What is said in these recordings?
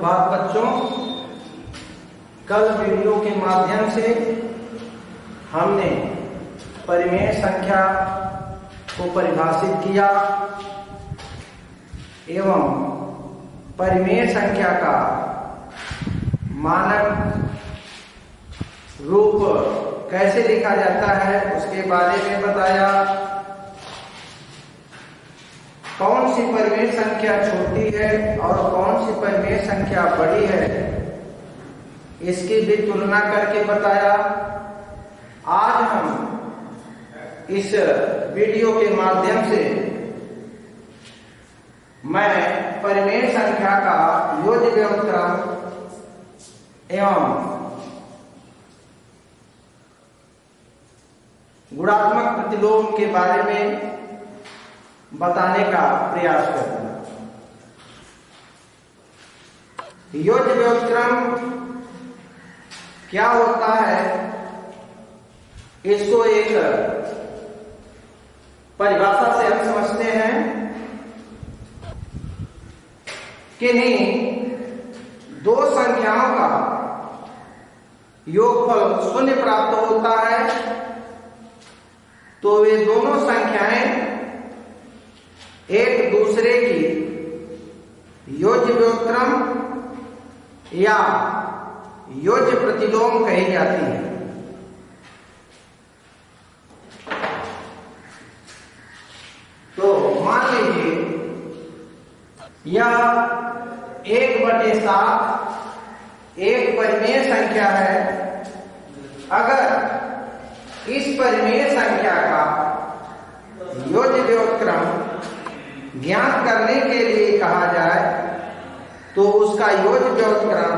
सुप्रभात बच्चों। कल वीडियो के माध्यम से हमने परिमेय संख्या को परिभाषित किया एवं परिमेय संख्या का मानक रूप कैसे लिखा जाता है उसके बारे में बताया। कौन सी परिमेय संख्या छोटी है और कौन सी परिमेय संख्या बड़ी है इसकी भी तुलना करके बताया। आज हम इस वीडियो के माध्यम से मैं परिमेय संख्या का योज्य व्युत्क्रम एवं गुणात्मक प्रतिलोम के बारे में बताने का प्रयास करूंगा। योज्य व्युत्क्रम क्या होता है, इसको एक परिभाषा से हम समझते हैं कि नहीं दो संख्याओं का योगफल शून्य प्राप्त होता है तो वे दोनों संख्याएं एक दूसरे की योज्य व्युत्क्रम या योज्य प्रतिलोम कही जाती है। तो मान लीजिए यह 1/7 एक परिमेय संख्या है। अगर इस परिमेय संख्या का योज्य व्युत्क्रम ज्ञात करने के लिए कहा जाए तो उसका योज्य व्युत्क्रम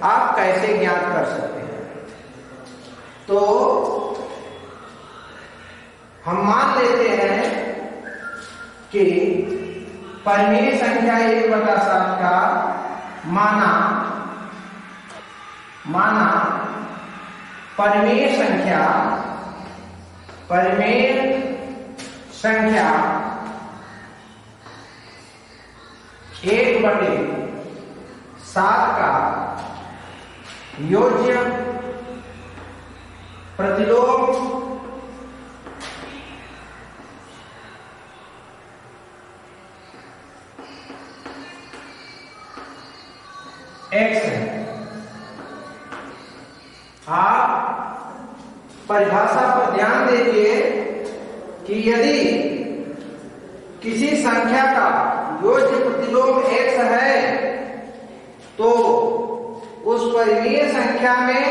आप कैसे ज्ञात कर सकते हैं। तो हम मान लेते हैं कि परिमेय संख्या 1/7 का माना परिमेय संख्या 1/7 का योज्य प्रतिलोम x है। आप परिभाषा पर ध्यान दीजिए कि यदि किसी संख्या का योज्य प्रतिलोम x है तो उस परिमेय संख्या में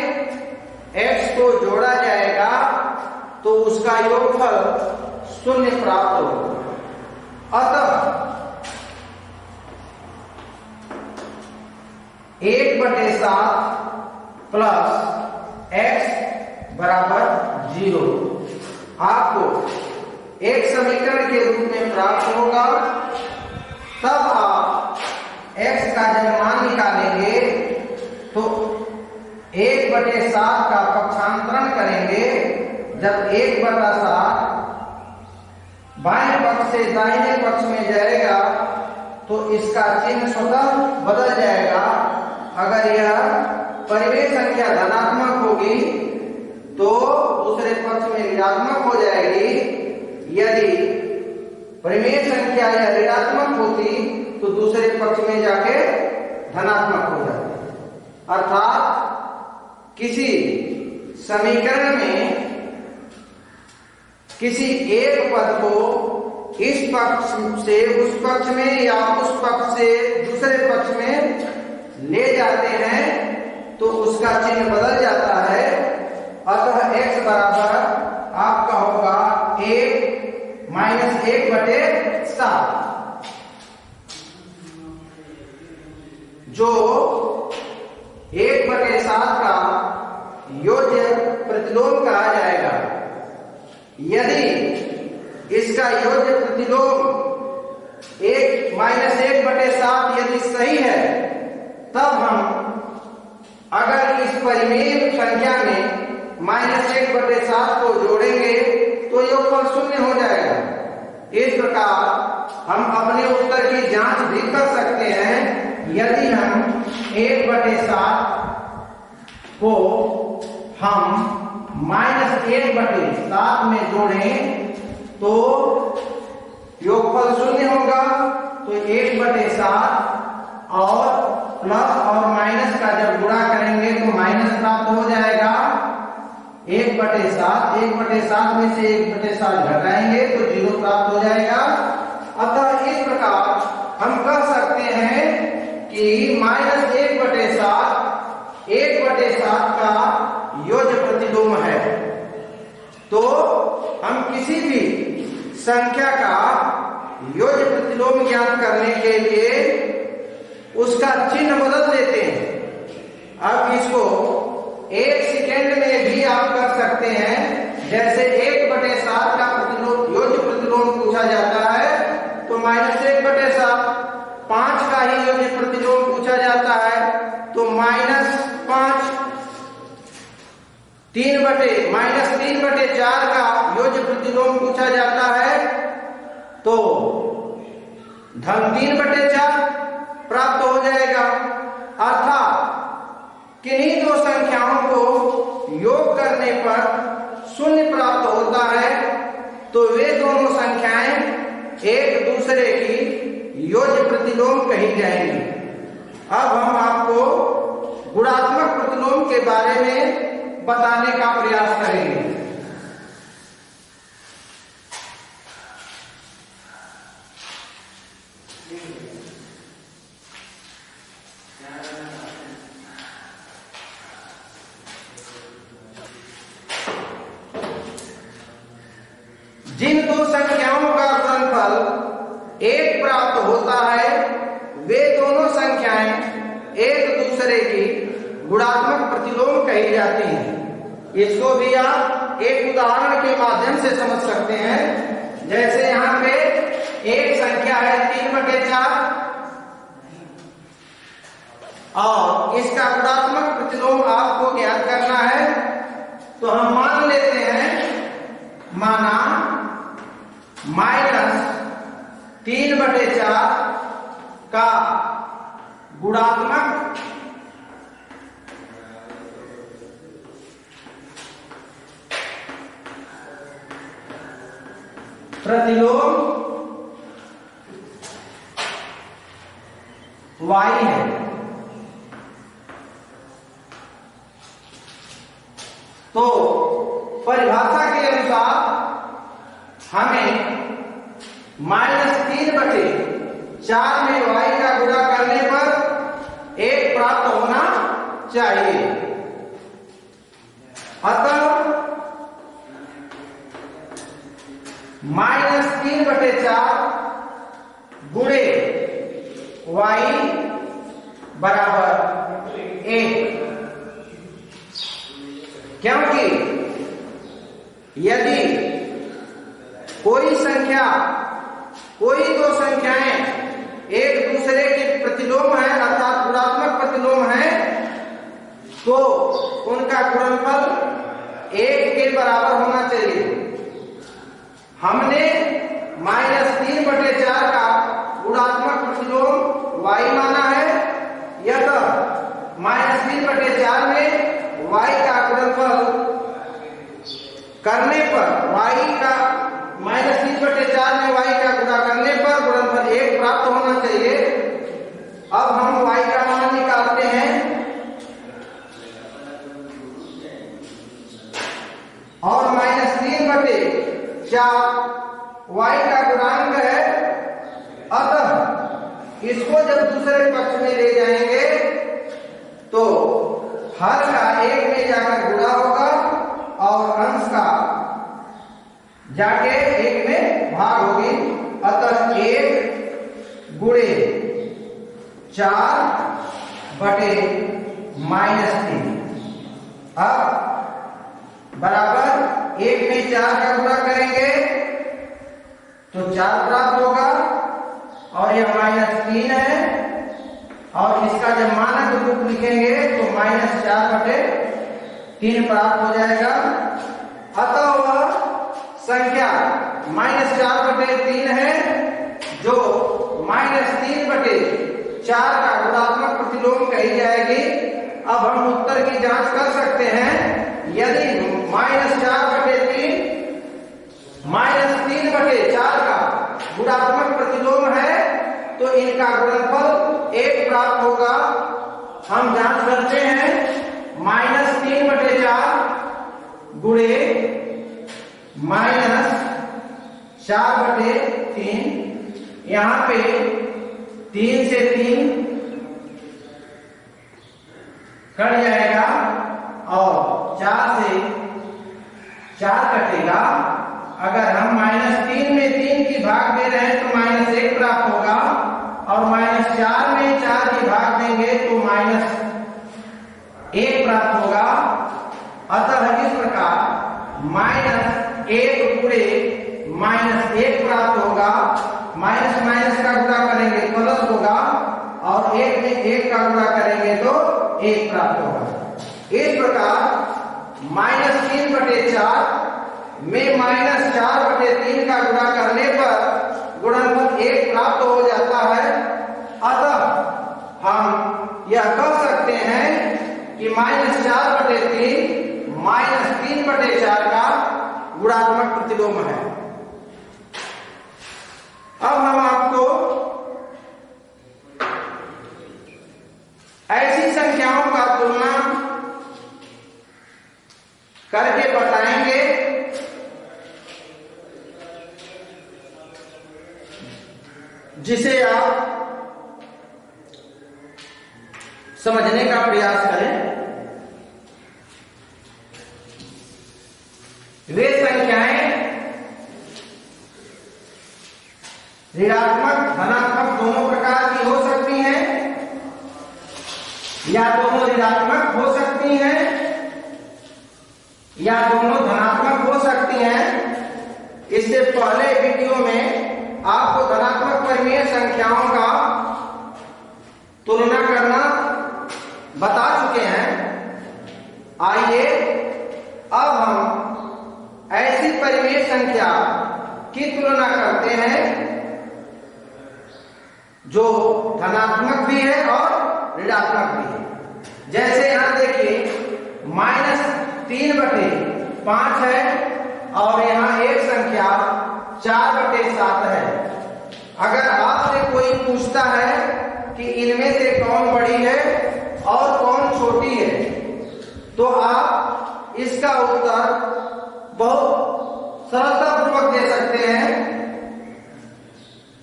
x को जोड़ा जाएगा तो उसका योगफल शून्य प्राप्त होगा। अतः 1/7 प्लस x बराबर 0 आपको एक समीकरण के रूप में प्राप्त होगा। तब आप x का जब मान निकालेंगे तो 1/7 का पक्षांतरण करेंगे। जब 1/7 बाएं पक्ष से दाहिने पक्ष में जाएगा तो इसका चिन्ह स्वतः बदल जाएगा। अगर यह परिमेय संख्या धनात्मक होगी तो दूसरे पक्ष में ऋणात्मक हो जाएगी। यदि परिमेय संख्या यह ऋणात्मक होती तो दूसरे पक्ष में जाके धनात्मक हो जाती। अर्थात किसी समीकरण में किसी एक पद को इस पक्ष से उस पक्ष में या उस पक्ष से दूसरे पक्ष में ले जाते हैं तो उसका चिन्ह बदल जाता है। अतः x बराबर आपका होगा 1 - 1/7 जो 1/7 का योज्य प्रतिलोम कहा जाएगा। यदि इसका योज्य प्रतिलोम 1 - 1/7 यदि सही है तब हम अगर इस परिमेय संख्या में -1/7 को जोड़ेंगे तो योगफल शून्य हो जाएगा। इस प्रकार हम अपने उत्तर की जांच भी कर सकते हैं यदि हम 1/7 को हम -1/7 में जोड़ें तो योगफल 0 होगा। तो 1/7 और प्लस और माइनस का जब गुणा करेंगे तो माइनस प्राप्त हो जाएगा। 1/7 में से 1/7 घटाएंगे तो 0 प्राप्त हो जाएगा। अतः इस प्रकार हम कह सकते हैं कि -1/7 1/7 का योज्य प्रतिलोम है। तो हम किसी भी संख्या का योज्य प्रतिलोम ज्ञात करने के लिए उसका चिन्ह बदल देते हैं। अब इसको 1 सेकेंड में भी आप कर सकते हैं। जैसे 1/7 का प्रतिलोम योज्य प्रतिलोम पूछा जाता है तो -1/7, 5 का ही योज्य प्रतिलोम पूछा जाता है तो -5, -3/4 का योज्य प्रतिलोम पूछा जाता है तो -3/4 प्राप्त हो जाएगा। अर्थात किन्हीं दो संख्याओं को योग करने पर 0 प्राप्त होता है तो वे दोनों संख्याएं एक दूसरे की योज्य प्रतिलोम कही जाएंगी। अब हम आपको गुणात्मक प्रतिलोम के बारे में बताने का प्रयास करेंगे। जिन दो संख्याओं का गुणनफल 1 प्राप्त होता है वे दोनों संख्याएं एक दूसरे की गुणात्मक प्रतिलोम कही जाती हैं। इसको भी आप एक उदाहरण के माध्यम से समझ सकते हैं। जैसे यहाँ पे एक संख्या है 3/4 और इसका गुणात्मक प्रतिलोम आपको ज्ञात करना है। तो हम मान लेते हैं, माना -3/4 का गुणात्मक प्रतिलोम y है। तो परिभाषा के अनुसार हमें -3/4 में y का गुणा करने पर 1 प्राप्त होना चाहिए। अतः -3/4 गुणे y बराबर 1। क्योंकि यदि कोई दो संख्याएं एक दूसरे के प्रतिलोम है अर्थात गुणात्मक प्रतिलोम है तो उनका गुणनफल 1 के बराबर होना चाहिए। हमने -3/4 का गुणात्मक प्रतिलोम y माना है। यह -3/4 में y का गुणनफल करने पर -3/4 में y का गुणा करने पर गुणनफल 1 प्राप्त होना चाहिए। अब हम y का मान निकालते हैं और -3/4 y का गुणांक है। अतः इसको जब दूसरे पक्ष में ले जाएंगे तो हर का 1 में जाकर गुणा होगा और अंश का जाके 1 में भाग होगी। अतः 1 गुणे 4 बटे -3 अब बराबर 1 में 4 का गुणा करेंगे तो 4 प्राप्त होगा और यह -3 है और इसका जब मानक रूप लिखेंगे तो -4/3 प्राप्त हो जाएगा। अतः वह संख्या -4/3 है जो -3/4 का गुणा इनका गुणनफल 1 प्राप्त होगा। हम जांच करते हैं, -3/4 गुणे -4/3, यहाँ पे 3 से 3 कट जाएगा और 4 से 4 कटेगा। अगर हम -3 में 3 की भाग दे रहे हैं तो -1 प्राप्त होगा, और -4 में 4 की भाग देंगे तो -1 प्राप्त होगा। अतः इस प्रकार -1 गुणे -1 प्राप्त होगा। माइनस माइनस का गुणा करेंगे प्लस होगा, और 1 में 1 का गुणा करेंगे तो 1 प्राप्त होगा। इस प्रकार -3/4 में -4/3 का गुणा करने पर गुणनफल 1 प्राप्त हो जाता है। अतः हम यह कह सकते हैं कि -4/3 -3/4 का गुणात्मक प्रतिलोम है। अब हम आपको ऐसी संख्याओं का तुलना करके बताएंगे जिसे आप समझने का प्रयास करें। वे संख्याएं ऋणात्मक धनात्मक दोनों प्रकार की हो सकती हैं, या दोनों ऋणात्मक हो सकती हैं, या दोनों धनात्मक हो सकती हैं। इससे पहले वीडियो में आपको धनात्मक परिमेय संख्याओं का तुलना करना बता चुके हैं। आइए अब हम ऐसी परिमेय संख्या की तुलना करते हैं जो धनात्मक भी है और ऋणात्मक भी है। जैसे यहां देखिए -3/5 है, और यहां एक संख्या 4/7 है। अगर आपसे कोई पूछता है कि इनमें से कौन बड़ी है और कौन छोटी है, तो आप इसका उत्तर बहुत सरलतापूर्वक दे सकते हैं।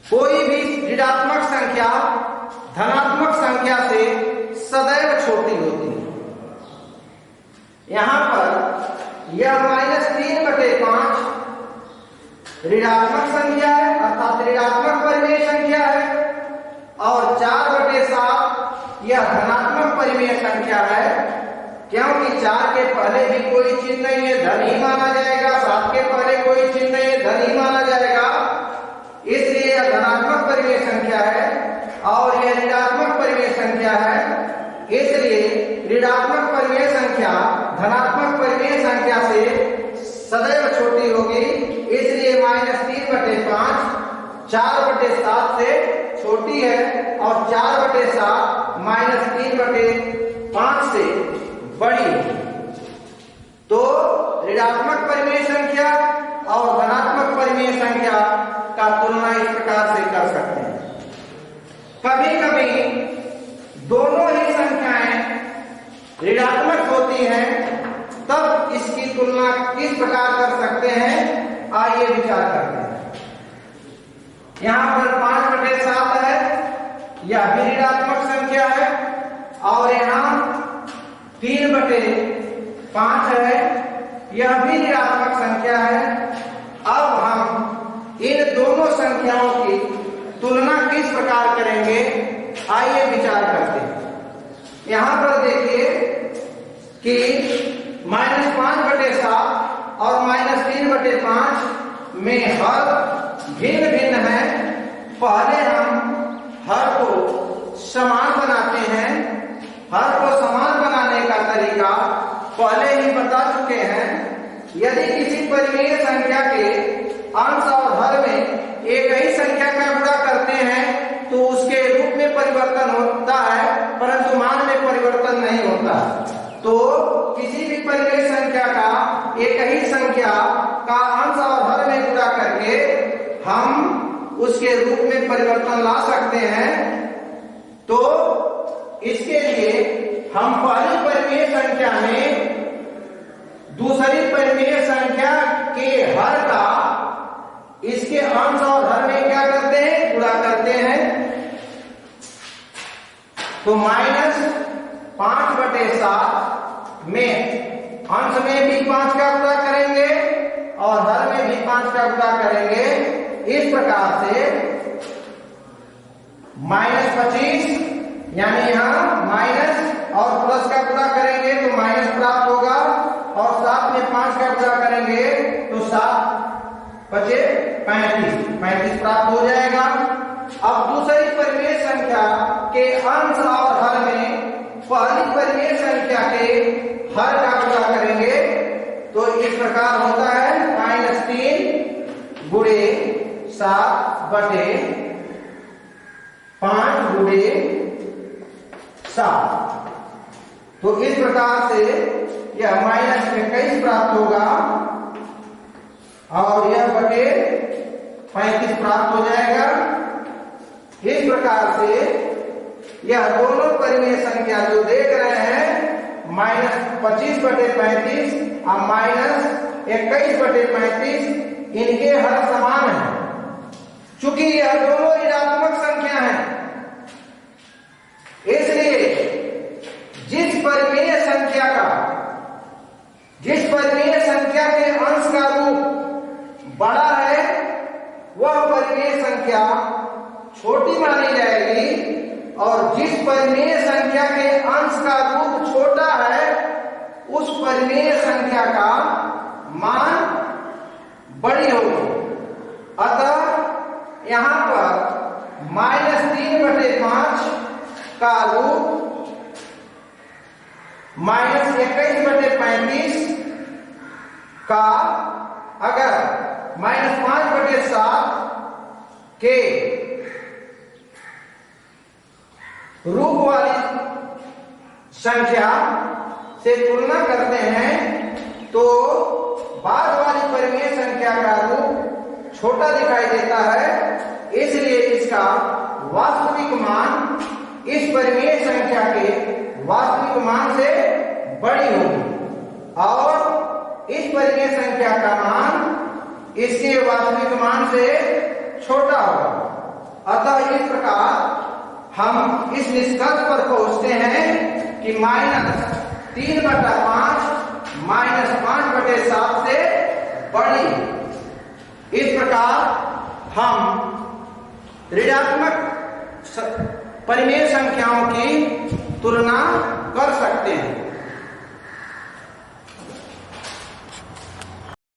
कोई भी ऋणात्मक संख्या धनात्मक संख्या से सदैव छोटी होती है। यहां पर यह -3/5 ऋणात्मक संख्या है, अर्थात ऋणात्मक परिमेय संख्या है, और 4/7 यह धनात्मक परिमेय संख्या है, क्योंकि 4 के पहले भी कोई चिन्ह नहीं है, धन ही माना जाएगा। 7 के पहले कोई चिन्ह नहीं है, धन ही माना जाएगा। इसलिए यह धनात्मक परिमेय संख्या है, और यह ऋणात्मक परिमेय संख्या है। इसलिए ऋणात्मक परिमेय संख्या धनात्मक परिमेय संख्या से सदैव छोटी होगी। इसलिए -3/5 4/7 से छोटी है, और 4/7 -3/5 से बड़ी है। तो ऋणात्मक परिमेय संख्या और धनात्मक परिमेय संख्या का तुलना इस प्रकार से कर सकते हैं। कभी कभी दोनों ही संख्याएं ऋणात्मक होती हैं, तब इसकी तुलना किस प्रकार कर सकते हैं, आइए विचार करते हैं। यहां पर 5/7 है, यह भी ऋणात्मक संख्या है, और यहां 3/5 है, यह भी ऋणात्मक संख्या है। अब हम इन दोनों संख्याओं की तुलना किस प्रकार करेंगे, आइए विचार करते हैं। यहां पर देखिए कि -5/7 और -3/5 में हर भिन्न भिन्न है। पहले हम हर को समान बनाते हैं। हर को समान बनाने का तरीका पहले ही बता चुके हैं। यदि किसी परिमेय संख्या के अंश और हर में एक ही संख्या का गुणा करते हैं तो उसके रूप में परिवर्तन होता है, परंतु मान में परिवर्तन नहीं होता। तो किसी भी परिमेय संख्या का एक ही संख्या का अंश और हर में गुणा करके हम उसके रूप में परिवर्तन ला सकते हैं। तो इसके लिए हम पहली परिमेय संख्या में दूसरी परिमेय संख्या के हर का इसके अंश और हर में क्या करते हैं, गुणा करते हैं। तो -5/7 में अंश में भी 5 का गुणा करेंगे और हर में भी 5 का गुणा करेंगे। इस प्रकार से -25 यानी यहां माइनस और प्लस का गुणा करेंगे तो माइनस प्राप्त होगा और 7 में 5 का गुणा करेंगे तो 7 बचे 35 प्राप्त हो जाएगा। अब दूसरी परिमेय संख्या के अंश और हर में पहली परिमेय संख्या के हर का गुणा करेंगे तो इस प्रकार होता है -3 गुणे 7/5 गुणे 7। तो इस प्रकार से यह -21 प्राप्त होगा और यह बटे 35 प्राप्त हो जाएगा। इस प्रकार से यह दोनों परिमेय संख्या जो देख रहे हैं -25/35 और -21/35 इनके हर समान है। चूंकि यह दोनों ऋणात्मक संख्या हैं, इसलिए जिस परिमेय संख्या के अंश का रूप बड़ा है वह परिमेय संख्या छोटी मानी जाएगी और जिस परिमेय संख्या के अंश का रूप छोटा है उस परिमेय संख्या का मान बड़ी होगी। अतः यहां पर -3/5 का रूप -21/35 का अगर -5/7 के रूप वाली संख्या से तुलना करते हैं तो बाद वाली परिमेय संख्या का रूप छोटा दिखाई देता है, इसलिए इसका वास्तविक मान इस परिमेय संख्या के वास्तविक मान से बड़ी होगी और इस परिमेय संख्या का मान इसके वास्तविक मान से छोटा होगा। अतः इस प्रकार हम इस निष्कर्ष पर पहुंचते हैं कि -3/5 -5/7 से बड़ी। इस प्रकार हम ऋणात्मक परिमेय संख्याओं की तुलना कर सकते हैं।